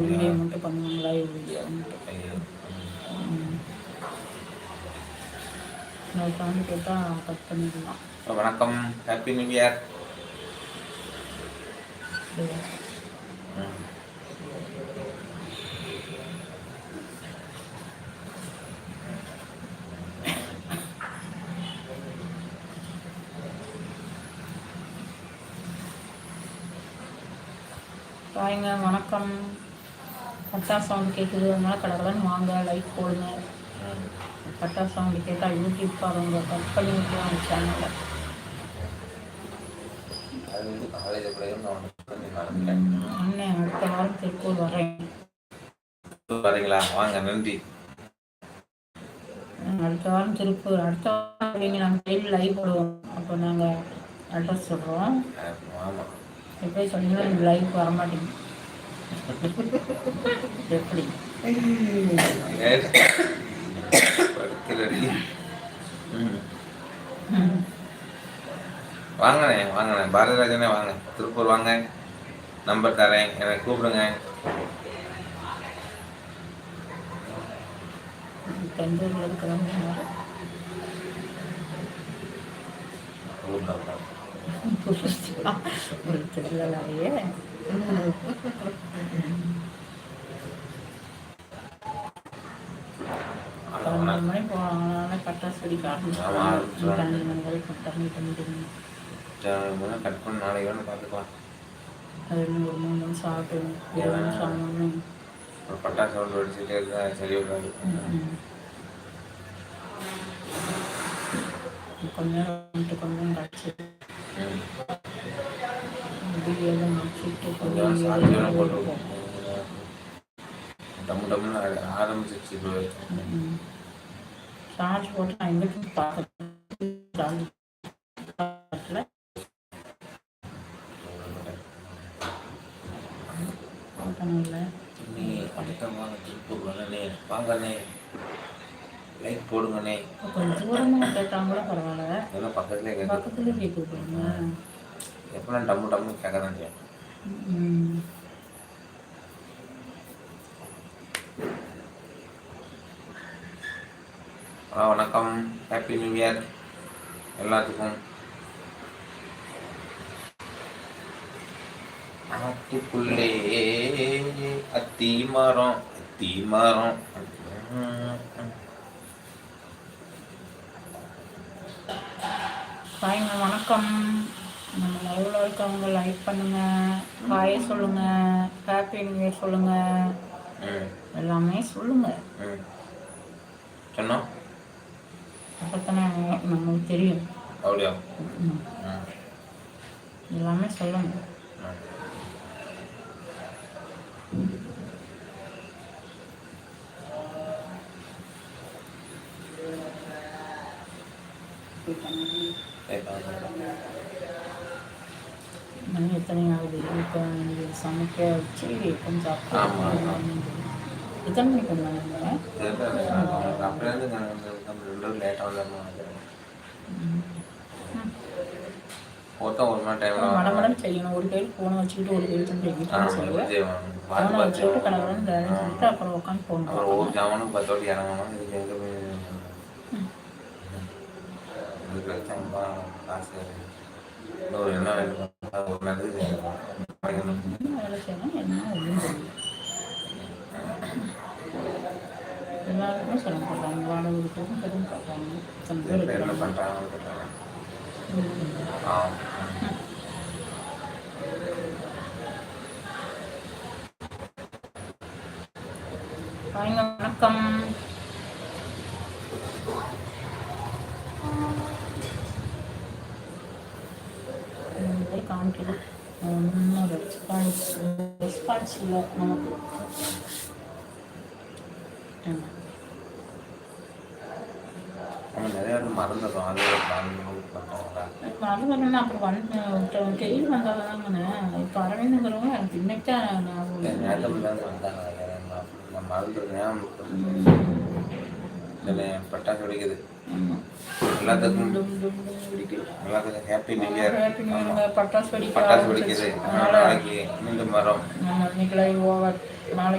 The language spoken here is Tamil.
வீடியோ மட்டும் பண்ணுவாங்க, லைவ் வீடியோ மட்டும். நான் சாமி கேட்டால் கட் பண்ணிடலாம். வணக்கம், ஹாப்பி நியூ இயர். வாங்க, வணக்கம். பட்டாசு சவுண்டு கேட்குது, அதனால கடகடன்னு வாங்க, லைக் போடுங்க. பட்டாசு சவுண்டு கேட்டால் யூடியூப் பாருங்க, கட் பண்ணி விட்டுருவாங்க சேனலில். அண்ணன் அடுத்த வாரம் திருப்பூர் வரேன். வரீங்களா? வாங்க, நன்றி. அடுத்த வாரம் திருப்பூர், அடுத்த வாரம் நீங்கள் நாங்கள் டெய்லி லைவ் போடுவோம். அப்போ நாங்கள் அட்ரஸ் சொல்கிறோம். எப்படி சொன்னீங்கன்னா நீங்கள் லைவ் வர மாட்டீங்க. எப்படி வாங்கண்ணே, வாங்கண்ணே, பாரதிராஜனே வாங்க, திருப்பூர் வாங்க, நம்பர் தரேன், எனக்கு கூப்பிடுங்க. பெங்களூரில் இருக்கிறவங்க ஒரு திருவிழாவே 11 மணி போனாங்கன்னா பட்டாசு வெடிக்க ஆரம்பிச்சிருவாங்க. 12 மணி வரைக்கும் கட் பண்ண நாளைக்கு வேணும் பார்த்துக்கலாம். அது ஒரு 3 நிமிஷம் ஆகட்டும், 20 நிமிஷம் ஆகணும். ஒரு பட்டாசு சவுண்ட் வெடிச்சுட்டே இருந்தா சரி வராது. கொஞ்ச நேரம் கொஞ்சம் கழிச்சு வீடியோலாம் முடிச்சுட்டு கொஞ்சம் போட்டுருக்கோம். டம்முன்னு ஆரம்பிச்சிச்சு. சார்ஜ் போட்டு நான் எங்கிட்ட பார்க்கல. திருப்பூர் வாங்கண்ணே, வாங்கண்ணே, லைக் போடுங்கண்ணே. கொஞ்சம் தூரமாக கேட்டாங்களோ பரவாயில்ல, இதெல்லாம் பக்கத்துலேயே கேட்குறீங்க. எப்பெல்லாம் டம்மு கேட்க தான் செய்யும். வணக்கம், ஹாப்பி நியூ இயர் எல்லாத்துக்கும். ஆட்டுக்குள்ளே அத்தி மரம். ஹாய்ங்க, வணக்கம். நம்ம லைவ்ல இருக்கவங்க லைக் பண்ணுங்க, ஹாய் சொல்லுங்க, ஹாப்பி நியூ இயர் சொல்லுங்க, எல்லாமே சொல்லுங்க. சொன்னோம் அப்பத்தானே நமக்கு தெரியும். அப்படியா? எல்லாமே சொல்லுங்க. மணி எத்தனை ஆகுது? இப்போ சமைக்க வச்சு கொஞ்சம் எத்தனை மணிக்கு வந்தாங்க? மடமடம் செய்யணும். ஒரு கையில் ஃபோனை வச்சுக்கிட்டு ஒரு கையில் ஃபோனை வச்சுக்கிட்டு கடவுள் வேலைன்னு சொல்லிட்டு அப்புறம் உட்காந்து போகணும். ஒரு ஜாமனும் 10 வாட்டி இறங்கணும். இதுக்கு காசு இன்னொரு என்ன ஒரு நல்லது வேலை செய்யணும். என்ன ஒன்றும் தெரியும். எல்லாருக்குமே சொல்ல போடுறாங்க, வாடகை வீட்டுக்கும் பெரும் பார்க்குறாங்க. என்ன பண்ணுறாங்க? வணக்கம். காமிக்குது ஒன்றும் ரெஸ்பான்ஸ் இல்லை நமக்கு. மறந்துடும். அது மறந்துடணும்னா அப்புறம் கேள்வி வந்தாதாங்கண்ணே. இப்போ அரவிந்துங்கிறவங்க எனக்கு இன்னைக்கு பட்டாசு வெடிக்குது. எல்லாத்துக்கும் ஹாப்பி நியூ இயர். பட்டாசு வெடிக்குது. நாளைக்கு மீண்டும் வரோம். இன்னைக்கு லைவ் ஓவர். நாளைக்கு